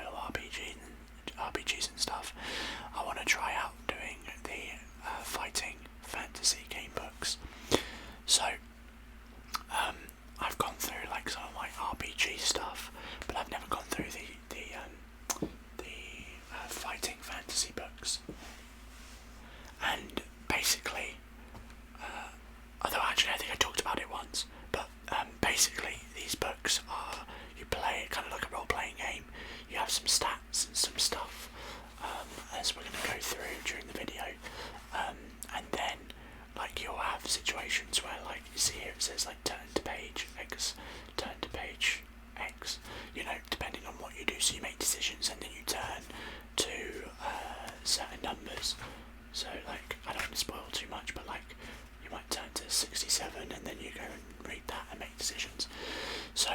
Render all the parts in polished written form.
solo RPGs and stuff, I want to try out doing the fighting fantasy game books. So I've gone through like some of my RPG stuff, but I've never gone through the fighting fantasy books. And basically, although actually I think I talked about it once, but basically these books are, you play it kind of like a role-playing game. You have some stats and some stuff, as we're going to go through during the video, and then like you'll have situations where, like you see here it says like turn to page X, you know, depending on what you do. So you make decisions and then you turn to certain numbers. So like, I don't want to spoil too much, but like you might turn to 67 and then you go and read that and make decisions. So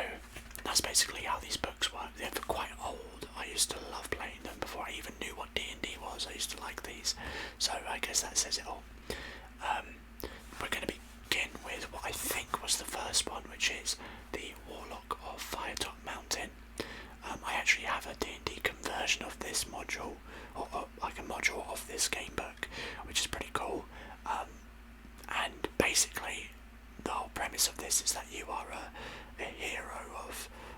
that's basically how these books work. They're quite old. I used to love playing them before I even knew what D&D was. I used to like these. So I guess that says it all. We're going to begin with what I think was the first one, which is the Warlock of Firetop Mountain. I actually have a D&D conversion of this module, or like a module of this game book, which is pretty cool. And basically, the whole premise of this is that you are a hero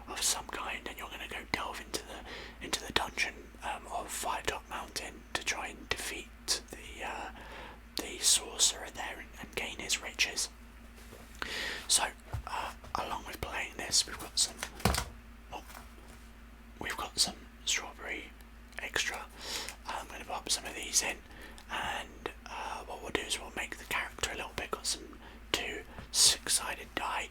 of some kind, and you're going to go delve into the dungeon of Firetop Mountain to try and defeat the sorcerer there and gain his riches. So, along with playing this, we've got some strawberry extra. I'm going to pop some of these in, and what we'll do is we'll make the character a little bit. Got some 2 6-sided die,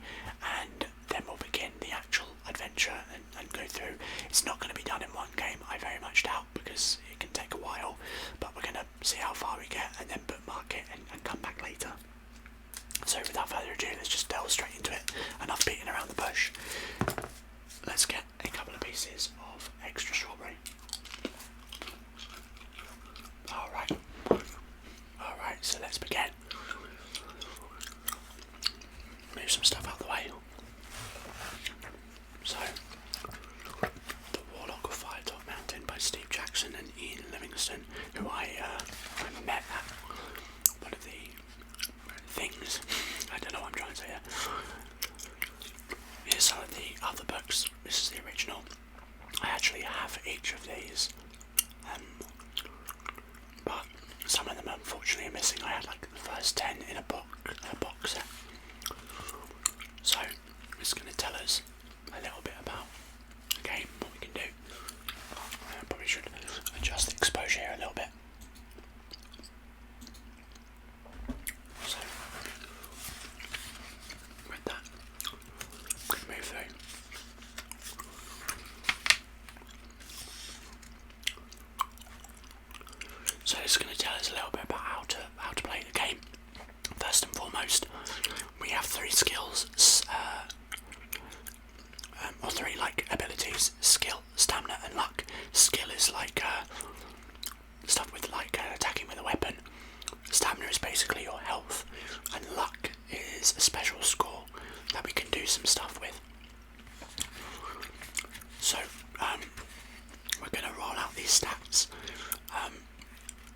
and then we'll begin the actual adventure and go through. It's not going to be done in one game, I very much doubt, because it can take a while, but we're going to see how far we get and then bookmark it and come back later. So without further ado, let's just delve straight into it. Enough beating around the bush. Let's get a couple of pieces of extra strawberry. Alright, so let's begin. Move some stuff out of the way. So, The Warlock of Firetop Mountain by Steve Jackson and Ian Livingstone, who I met at one of the things. I don't know what I'm trying to say here. Here's some of the other books. This is the original. I actually have each of these, but some of them unfortunately are missing. I had like the first 10 in a box set. So it's going to tell us a little bit about the game, what we can do. I probably should adjust the exposure here a little bit. So with that, we can move through. So it's going to tell us a little bit about how to play the game. First and foremost, we have 3 skills, or 3 like abilities: skill, stamina, and luck. Skill is like stuff with like attacking with a weapon. Stamina is basically your health, and luck is a special score that we can do some stuff with. So we're going to roll out these stats.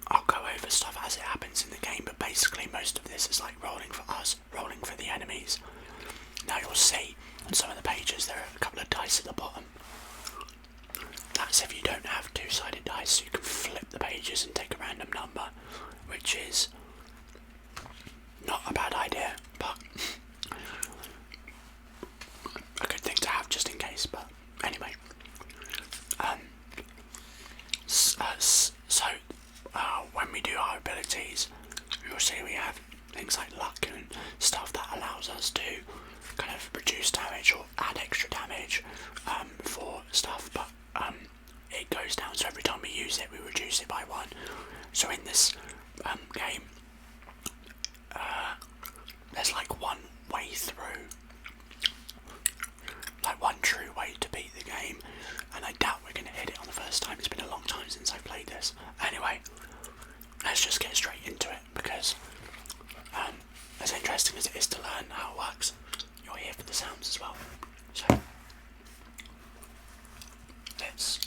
I'll go over stuff as it happens in the game, but basically most of this is like rolling for us, rolling for the enemies. Now you'll see on some of the pages there are a couple of dice at the bottom. That's if you don't have 2-sided dice, so you can flip the pages and take a random number, which is not a bad idea, but a good thing to have just in case. But anyway, when we do our abilities, you'll see we have things like luck and stuff that allows us to kind of reduce damage or add extra damage for stuff, but it goes down, so every time we use it we reduce it by 1. So in this game, there's like one way through, like one true way to beat the game, and I doubt we're going to hit it on the first time. It's been a long time since I've played this. Anyway, let's just get straight into it, because as interesting as it is to learn how it works, you're here for the sounds as well. So let's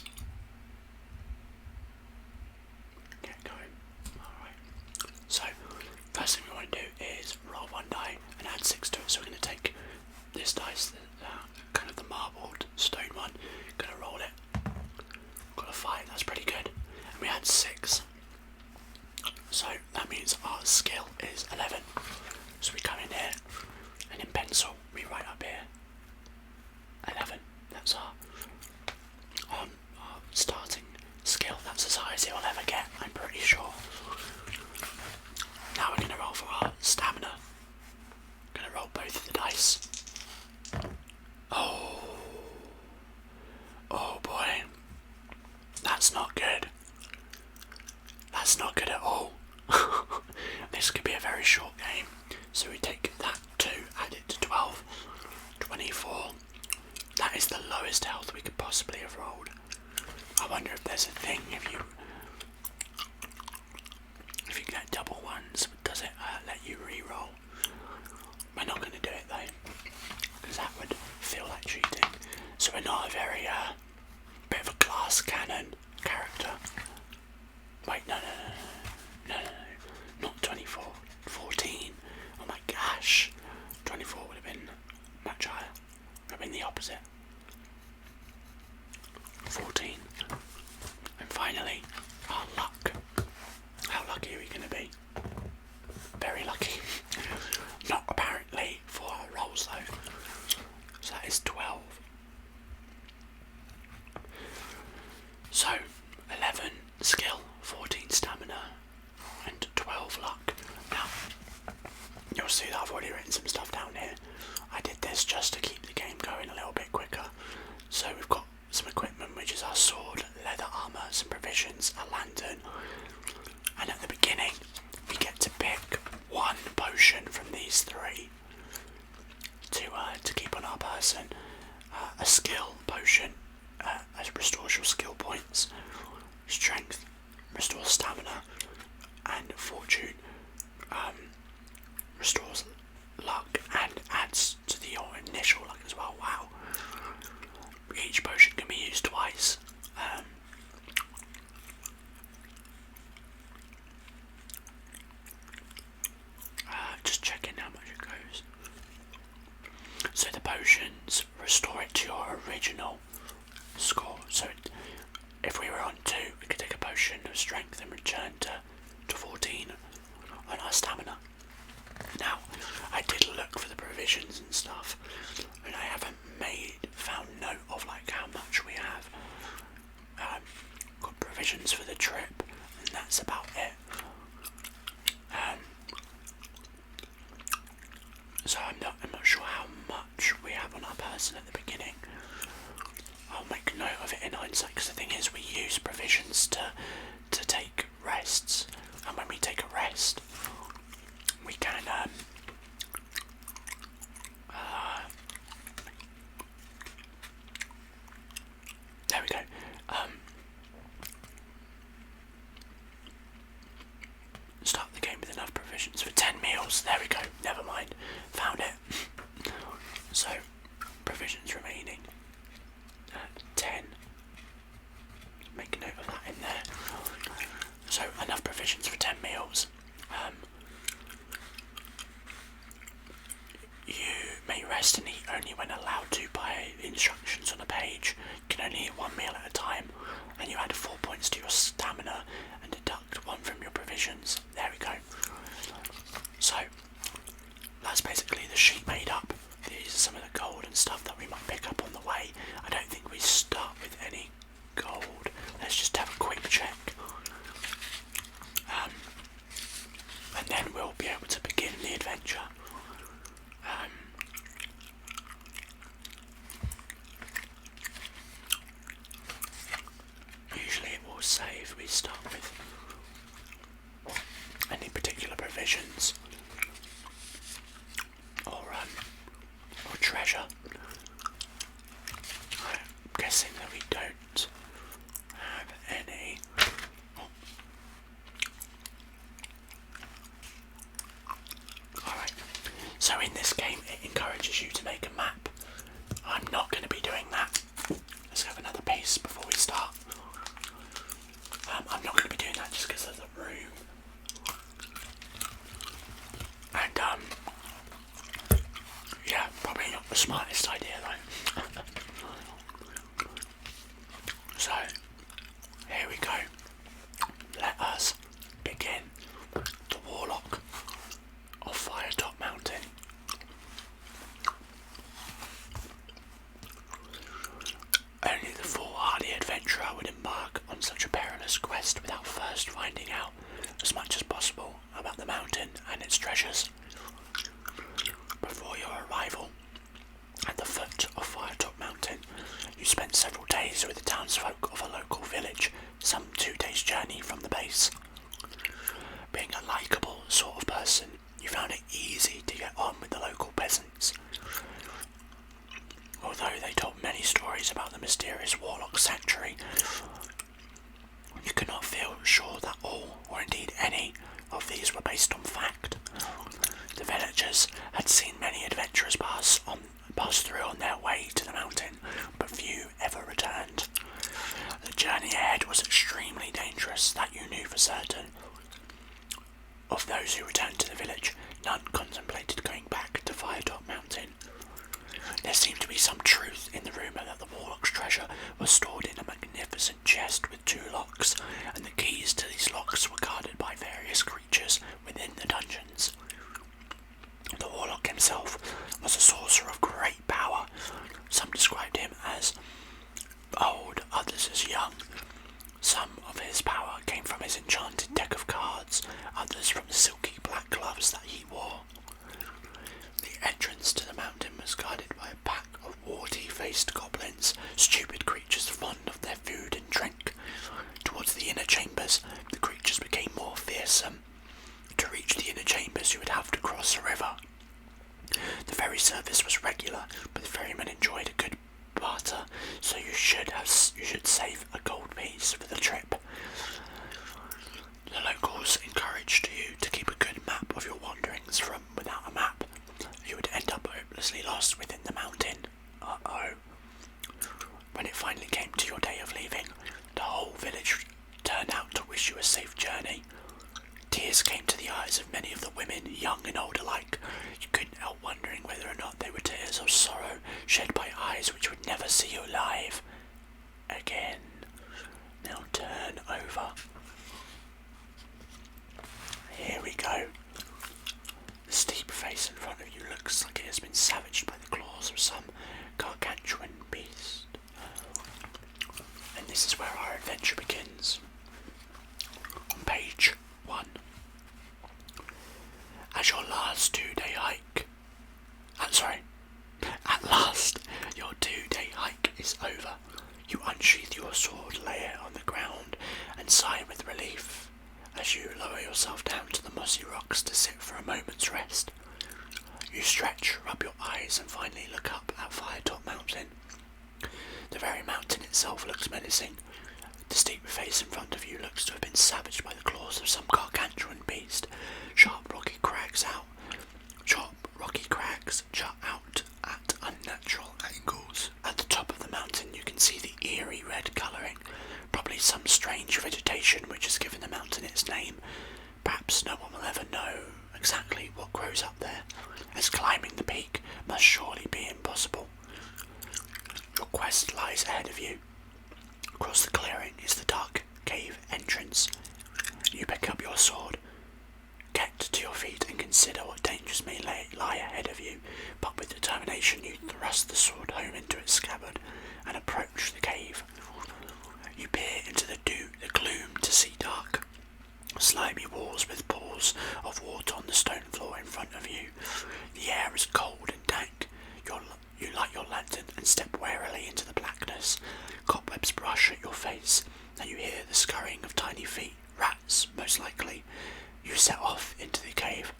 That's not good. That's not good at all. This could be a very short game. So we take that 2, add it to 12, 24. That is the lowest health we could possibly have rolled. I wonder if there's a thing if you get double ones, does it let you re-roll? We're not going to do it though, because that would feel like cheating. So we're not a very bit of a glass cannon character. Wait, no, not 24, 14. Oh my gosh, 24 would have been much higher. Would have been the opposite. 14. And finally, our luck. How lucky are we going to be? Very lucky. Not apparently for our rolls though. So that is 12. So 11 skill, 14 stamina, and 12 luck. Now you'll see that I've already written some stuff down here. I did this just to keep the game going a little bit quicker. So we've got some equipment, which is our sword, leather armour, some provisions, a lantern, and at the beginning we get to pick one potion from these 3 to keep on our person. A skill potion restores your skill points, strength restores stamina, and fortune restores luck and adds to your initial luck as well. Wow. Each potion can be used twice. Just checking how much it goes. So the potions restore it to your original score. So if we were on 2, we could take a potion of strength and return to 14 on our stamina. Now, I did look for the provisions and stuff, and I haven't found note of like how much we have. Got provisions for the trip, and that's about it. So I'm not sure how much we have on our person at the beginning. I'll make note of it in hindsight, because the thing is, we use provisions to take rests, and when we take a rest, we can there we go. Start the game with enough provisions for 10 meals. There we go. Never mind. Found it. So, provisions remaining at 10. Make a note of that in there. So, enough provisions for 10 meals. You may rest and eat only when allowed to by instructions on a page. You can only eat 1 meal at a time, and you add 4 points to your stamina and deduct 1 from your provisions. There we go. So that's basically the sheet made up. These are some of the gold and stuff that we might pick up on the way. I don't think we start with any gold. Let's just have a quick check. And then we'll be able to begin the adventure. Usually it will say if we start with any particular provisions or treasure. I'm guessing that we don't have any. Alright, so in this game it encourages you to make a map. I'm not going to be doing that. Let's have another piece before we start. I'm not going to be doing that just because of the room. And yeah, probably not the smartest idea though. So, here we go. Let us begin the Warlock of Firetop Mountain. Only the foolhardy adventurer would embark on such a perilous quest without first finding out as much as possible about the mountain and its treasures. Before your arrival at the foot of Firetop Mountain, you spent several days with the townsfolk of a local village these were based on fact. The villagers had seen many adventurers pass through on their way to the mountain, but few ever returned. The journey ahead was extremely dangerous, that you knew for certain. Of those who returned to the village, none contemplated going back to Firetop Mountain. There seemed to be some truth in the rumour that the Warlock's treasure was stored in a magnificent chest with 2 locks, and the keys to these locks were guarded by various creatures within the dungeons. The Warlock himself was a sorcerer of great power. Some described him as old, others as young. Some of his power came from his enchanted deck of cards, others from the silky black gloves that he wore. The entrance to the mountain was guarded by a pack of warty-faced goblins, stupid creatures fond of their food and drink. Towards the inner chambers, the creatures became more fearsome. To reach the inner chambers, you would have to cross a river. The ferry service was regular, but the ferryman enjoyed a good barter, so you should save a gold piece for the trip. The locals encouraged you to keep a good map of your wanderings, from without a map, you would end up hopelessly lost within the mountain. When it finally came to your day of leaving, the whole village turned out to wish you a safe journey. Tears came to the eyes of many of the women, young and old alike. You couldn't help wondering whether or not they were tears of sorrow shed by eyes which would never see you alive again. Now turn over. Here we go. The steep face in front of you looks like it has been savaged by the claws of some gargantuan beast. And this is where our adventure begins. On page 1. As your last 2-day hike... At last, your 2-day hike is over. You unsheath your sword, lay it on the ground, and sigh with relief as you lower yourself down to the mossy rocks to sit for a moment's rest. You stretch, rub your eyes, and finally look up at Firetop Mountain. The very mountain itself looks menacing. The steep face in front of you looks to have been savaged by the claws of some gargantuan beast. Sharp rocky crags jut out at unnatural angles. At the top of the mountain you can see the eerie red colouring, probably some strange vegetation which has given the mountain its name. Perhaps no one will ever know exactly what grows up there, as climbing the peak must surely be impossible. Your quest lies ahead of you. Across the clearing is the dark cave entrance. You pick up your sword, get to your feet and consider what dangers may lie ahead of you, but with determination you thrust the sword home into its scabbard and approach the cave. You peer into the gloom to see dark, slimy walls with pools of water on the stone floor in front of you. The air is cold and dank. You light your lantern and step warily into the blackness. Cobwebs brush at your face, and you hear the scurrying of tiny feet, rats most likely. You set off into the cave.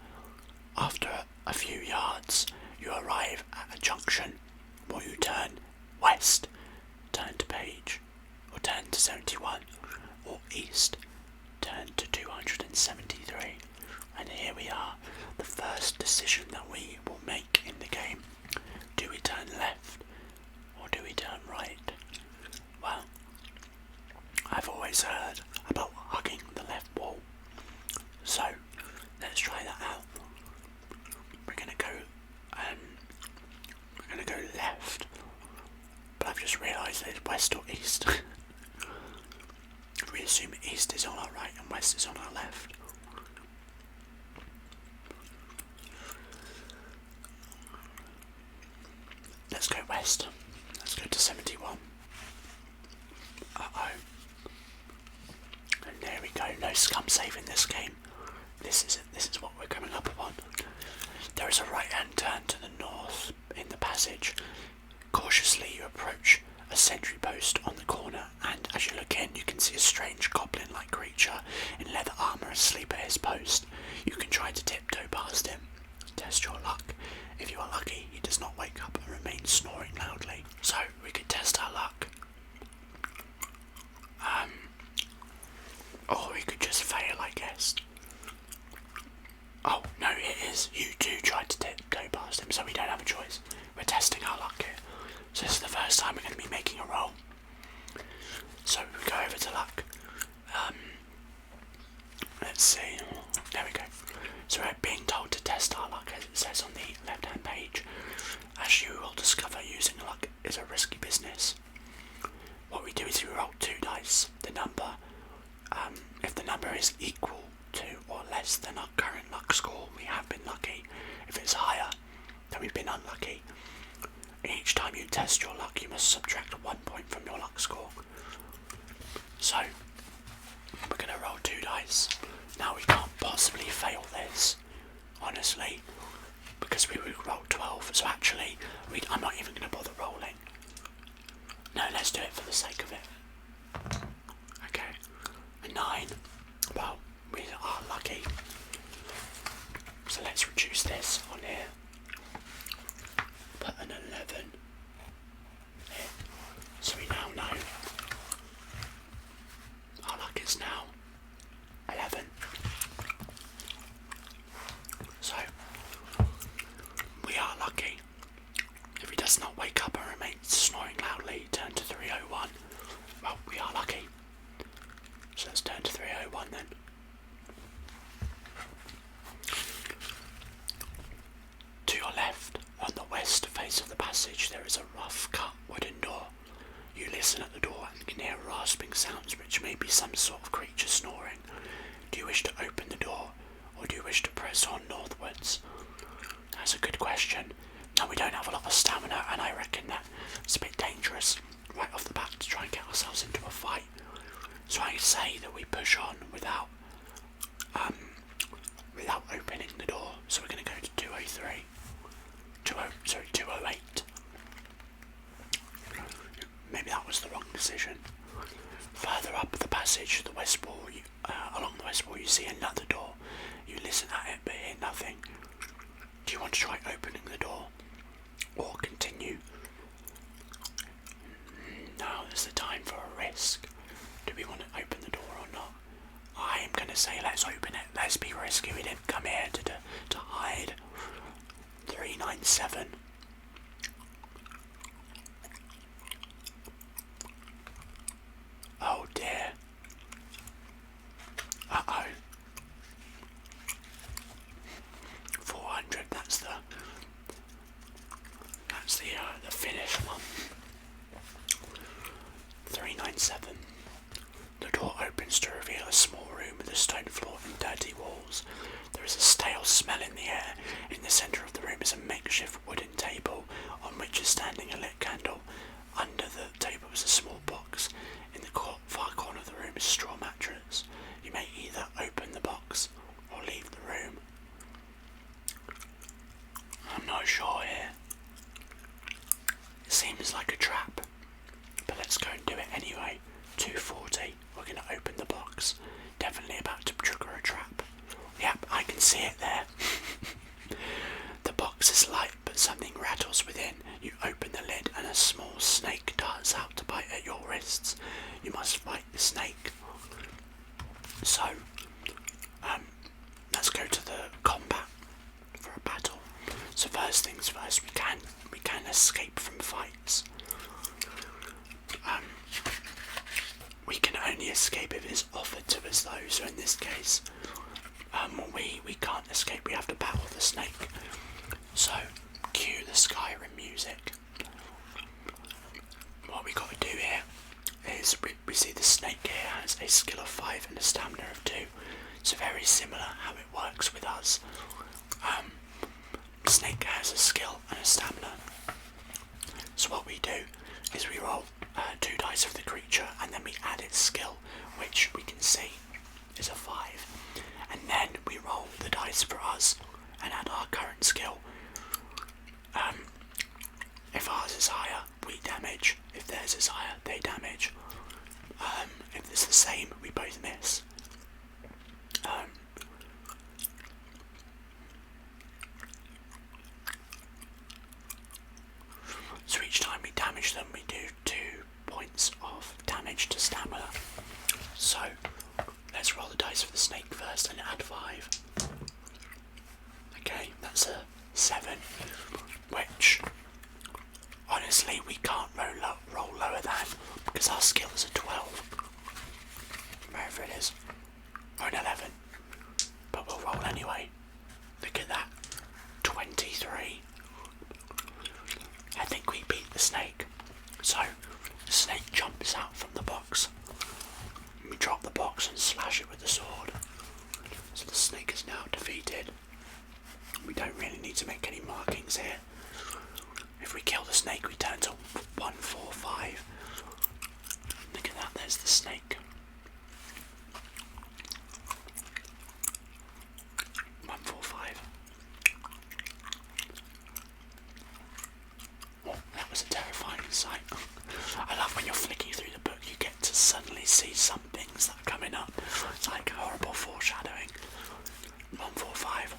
After a few yards, you arrive at a junction, where you turn west, turn to page, or turn to 71, or east, turn to 273. And here we are, the first decision that we will make in the game. Do we turn left, or do we turn right? Well, I've always heard about hugging the left wall, so let's try that out. We're gonna go left, but I've just realised that it's west or east. If we assume east is on our right and west is on our left. Let's go west. Let's go to 71. And there we go. No scum save in this game. This is what we're coming up upon. There is a right-hand turn to the north in the passage. Cautiously you approach a sentry post on the corner, and as you look in you can see a strange goblin-like creature in leather armour asleep at his post. You can try to tiptoe past him. Test your luck. If you are lucky, he does not wake up and remains snoring loudly. So we could test our luck. Or we could just fail, I guess. let's see. There we go. So we're being told to test our luck, as it says on the left-hand page. As you will discover, using luck is a risky business. What we do is we roll 2 dice. The number, if the number is equal to or less than our current luck score, we have been lucky. If it's higher, then we've been unlucky. Each time you test your luck, you must subtract 1 point from your luck score. So, we're going to roll 2 dice. Now we can't possibly fail this, honestly, because we would roll 12. So actually, I'm not even going to bother rolling. No, let's do it for the sake of it. Okay, a 9. Well, we are lucky. So let's reduce this on here. Put an 11 here. So we now know our luck is now 11. So we are lucky. If he does not wake up and remains snoring loudly, turn to 301. Well, we are lucky. So let's turn to 301 then. To your left, on the west face of the passage, there is a rough-cut wooden door. You listen at the door and can hear rasping sounds which may be some sort of creature snoring. Do you wish to open the door, or do you wish to press on northwards? That's a good question. Now, we don't have a lot of stamina, and I reckon that it's a bit dangerous right off the bat to try and get ourselves into a fight. So I say that we push on without opening the door. So we're going to go to 203. 208. Maybe that was the wrong decision. Further up the passage, the west wall, along the west wall, you see another door. You listen at it but hear nothing. Do you want to try opening the door, or continue? Now is the time for a risk. Do we want to open the door or not? I'm going to say let's open it. Let's be risky. We didn't come here to hide. 397. Oh dear. Uh-oh. 400, that's the finish one. 397. The door opens to reveal a small room with a stone floor and dirty walls. There is a stale smell in the air. In the centre of the room is a makeshift wooden table on which is standing a lit candle. Under the table is a small box. In the far corner of the room is a straw mattress. You may either open the box or leave the room. I'm not sure here. It seems like a trap, but let's go and do it anyway. 240. We're going to open the box. Definitely about to trigger a trap. Yep, I can see it there. The box is light, but something rattles within. You open the lid and a small snake darts out to bite at your wrists. You must fight the snake. So, let's go to the combat for a battle. So first things first, we can escape from fights. We can only escape if it's offered to us though, so in this case, we can't escape, we have to battle the snake. So, cue the Skyrim music. What we got to do here is, we see the snake here has a skill of 5 and a stamina of 2. It's very similar how it works with us. Snake has a skill and a stamina. So what we do is we roll 2 dice of the creature and then we add its skill, which we can see is a 5. And then we roll the dice for us and add our current skill. If ours is higher, we damage. If theirs is higher, they damage. If it's the same, we both miss. So each time we damage them, we do 2 points of damage to stamina. So let's roll the dice for the snake first and add 5. Okay, that's a 7, which honestly we can't roll lower than, because our skill is a 12. Wherever it is, or an 11. crush it with the sword. So the snake is now defeated. We don't really need to make any markings here. If we kill the snake, we turn to 1, 4, 5. Look at that, there's the snake. 1, 4, 5. Oh, that was a terrifying sight. I love when you're flicking through the book, you get to suddenly see some things that are coming up. It's like horrible foreshadowing. 1, 4, 5.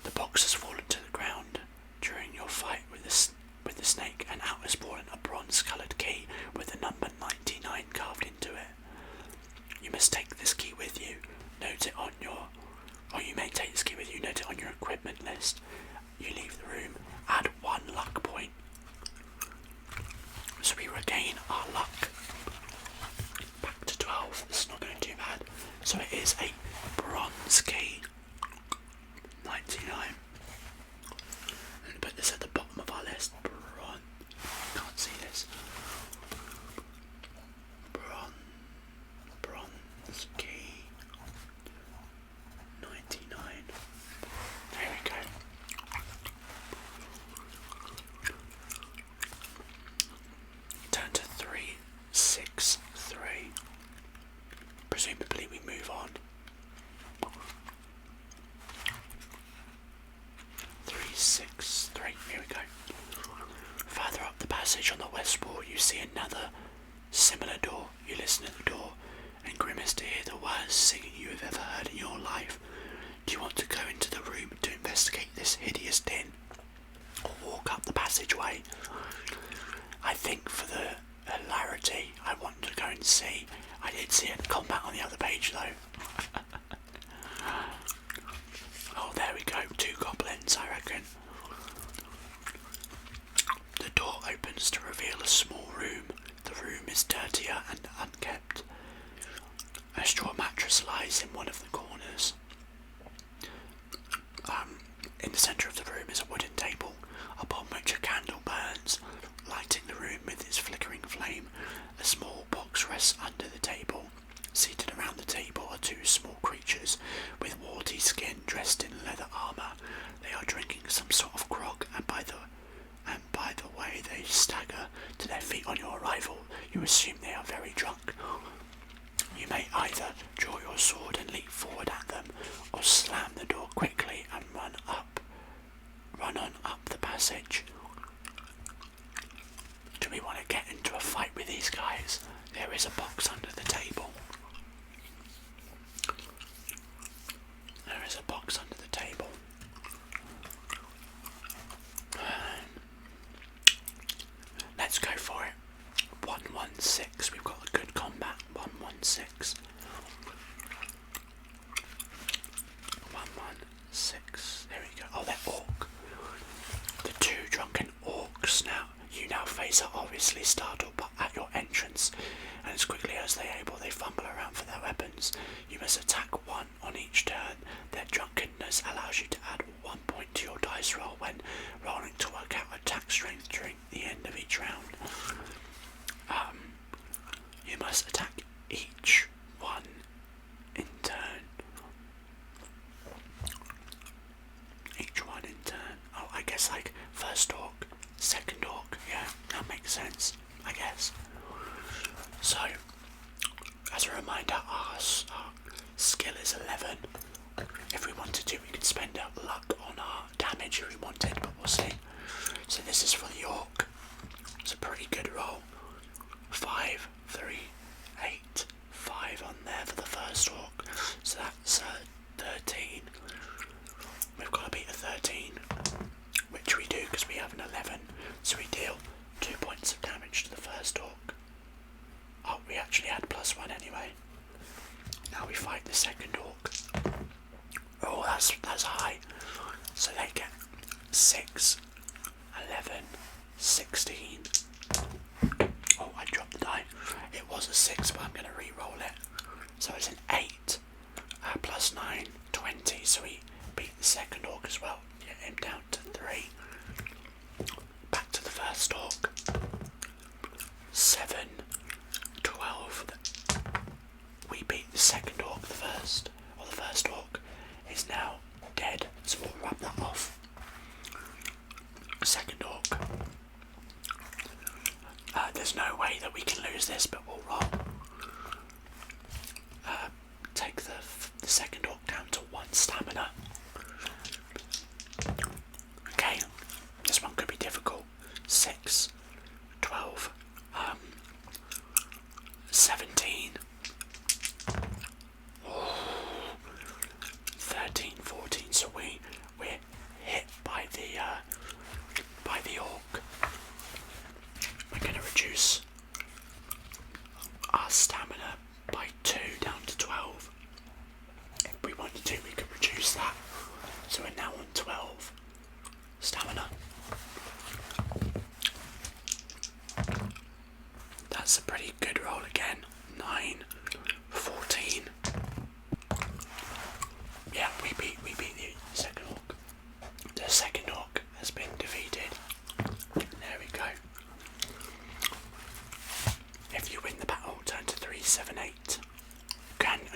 The box has fallen to the ground during your fight with the snake, and out has fallen a bronze-coloured key with the number 99 carved into it. You must take this key with you. Note it on your, or you may take this key with you. Note it on your equipment list. You leave the room. Add 1 luck point. So we regain our luck. Back to 12. This is not going too bad. So it is a bronze key. 99. I'm going to put this at the bottom of our list. Bronze. Can't see this. Bronze key. 99. There we go. Turn to 3, 6, 3. Presumably we move on. 3, 6, 3. Here we go. Further up the passage on the west wall, you see another similar door. You listen at the door and grimace to hear the worst singing you have ever heard in your life. Do you want to go into the room to investigate this hideous din, or walk up the passageway? I think for the hilarity, I want to go and see. I did see it combat on the other page though. Oh, there we go. 2 goblins, I reckon. The door opens to reveal a small room. The room is dirtier and unkept. A straw mattress lies in one of the corners. In the centre of the room is a wooden table, upon which a candle burns, lighting the room with its flickering flame. A small box rests under the table. Seated around the table are 2 small creatures with warty skin dressed in leather armour. They are drinking some sort of grog, and by the way they stagger to their feet on your arrival, you assume they are very drunk. You may either draw your sword and leap forward at them, or slam the door quickly and run on up the passage. Do we want to get into a fight with these guys? There is a box under the table. There is a box under the table. Let's go for it. 116. We've got a good combat. 116. 116. There we go. Oh, they're orc. The 2 drunken orcs now. You now face are obviously startled at your entrance, and as quickly as they are able, they fumble around for their weapons. You must attack 1 on each turn. Their drunkenness allows you to add 1 point to your dice roll when rolling to work out attack strength during the end of each round. You must attack each 1 in turn. Each 1 in turn. Oh, I guess like first orc, second orc. Yeah, that makes sense, I guess. So, as a reminder, our skill is 11. If we wanted to, we could spend our luck on our damage if we wanted, but we'll see. So this is for the orc. It's a pretty good roll. 5, 3, 8, 5 on there for the first orc. So that's 13. We've got to beat a 13, which we do because we have an 11. So we deal 2 points of damage to the first orc. Oh, we actually had +1 anyway. Now we fight the second orc. Oh, that's high. So they get 6, 11, 16. Oh, I dropped the die. It was a 6, but I'm going to re-roll it. So it's an 8, +9, 20. So we beat the second orc as well. Get him down to 3. Back to the first orc. 7, 12. We beat the second orc. The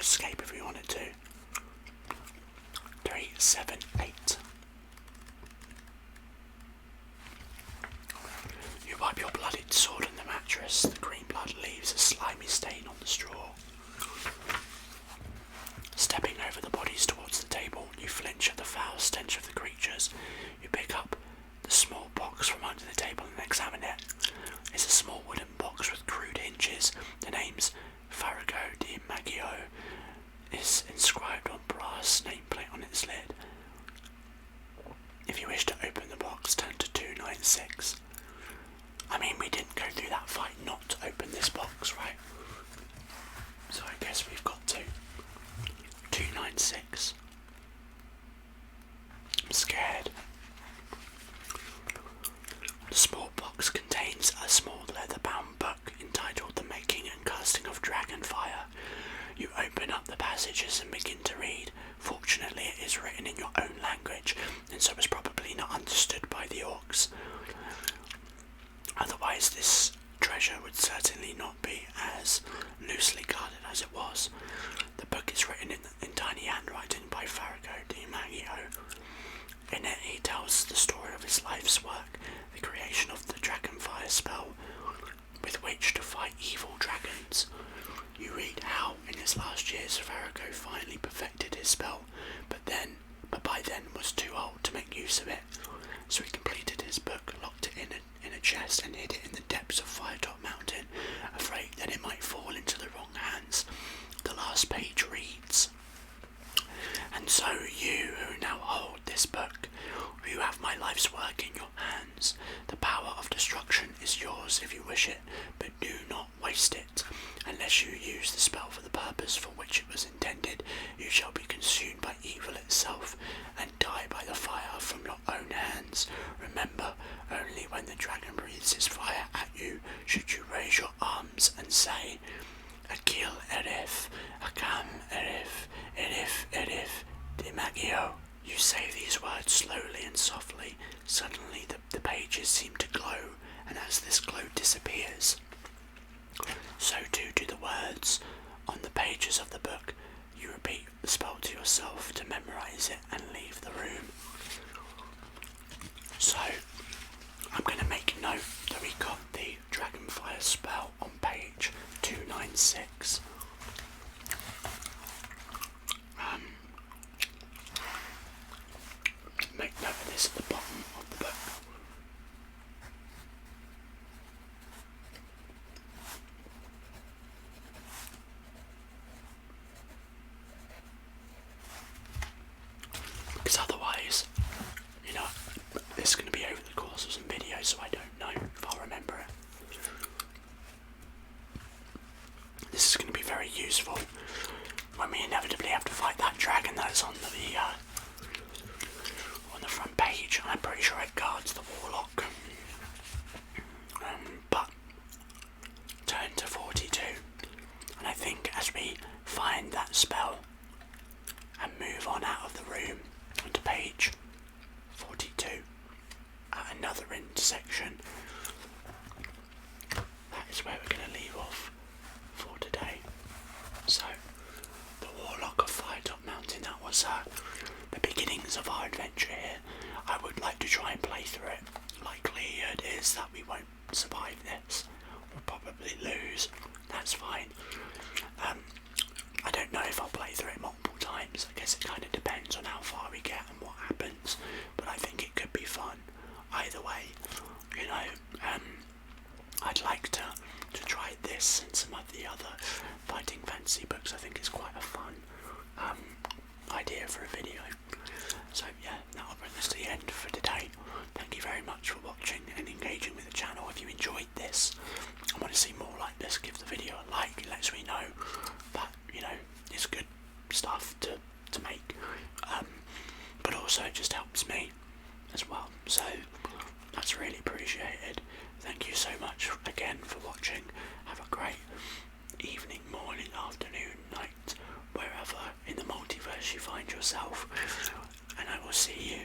escape if we wanted to. 3, 7, 8. You wipe your bloodied sword on the mattress. The green blood leaves a slimy stain on the straw. Stepping over the bodies towards the table, you flinch at the foul stench of the creatures. You pick up the small box from under the table and examine it. It's a small wooden box with crude hinges. The names Farrago di Maggio is inscribed on brass nameplate on its lid. If you wish to open the box, turn to 296. I mean, we didn't go through that fight not to open this box, right? So I guess we've got to. 296. I'm scared. The small box contains a small leather-bound book entitled The Making and Casting of Dragon Fire. You open up the passages and begin to read. Fortunately, it is written in your own language, and so was probably not understood by the orcs. Otherwise, this treasure would certainly not be as loosely guarded as it was. The book is written in tiny handwriting by Farrago di Maggio. In it, he tells the story of his life's work, the creation of the Dragonfire spell, with which to fight evil dragons. You read how, in his last years, Farrago finally perfected his spell, but by then was too old to make use of it. So he completed his book, locked it in a chest, and hid it in the depths of Firetop Mountain, afraid that it might fall into the wrong hands. The last page reads, "And so you, who now hold this book, you have my life's work in your hands. The power of destruction is yours if you wish it, but do not waste it. Unless you use the spell for the purpose for which it was intended, you shall be consumed by evil itself, and die by the fire from your own hands. Remember, only when the dragon breathes his fire at you should you raise your arms and say, Akil Erif, Akam Erif, Erif Erif, Di Maggio." You say these words slowly and softly. Suddenly the pages seem to glow, and as this glow disappears, so too do the words on the pages of the book. You repeat the spell to yourself to memorize it and leave the room. So, I'm going to make note that we got the Dragonfire spell on page 296. Make note of this at the bottom of the book. Because otherwise, this is going to be over the course of some videos, so I don't know if I'll remember it. This is going to be very useful when we inevitably have to fight that dragon that's on the front page. I'm pretty sure it guards the Warlock. But turn to 42, and I think as we find that spell and move on out of the room onto page 42 at another intersection, that is where we're going to leave off for today. So, the Warlock of Firetop Mountain, that was the beginnings of our adventure here. I would like to try and play through it. Likelihood is that we won't survive this. We'll probably lose. That's fine. I don't know if I'll play through it multiple times. I guess it kind of depends on how far we get and what happens. But I think it could be fun. Either way, I'd like to try this and some of the other fighting fantasy books. I think it's quite a fun idea for a video. So yeah, that'll bring us to the end for today. Thank you very much for watching and engaging with the channel. If you enjoyed this and want to see more like this, give the video a like. It lets me know that it's good stuff to make, but also it just helps me as well, so that's really appreciated. Thank you so much again for watching. Have a great evening, morning, afternoon, night, wherever in the multiverse you find yourself, and I will see you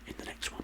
in the next one.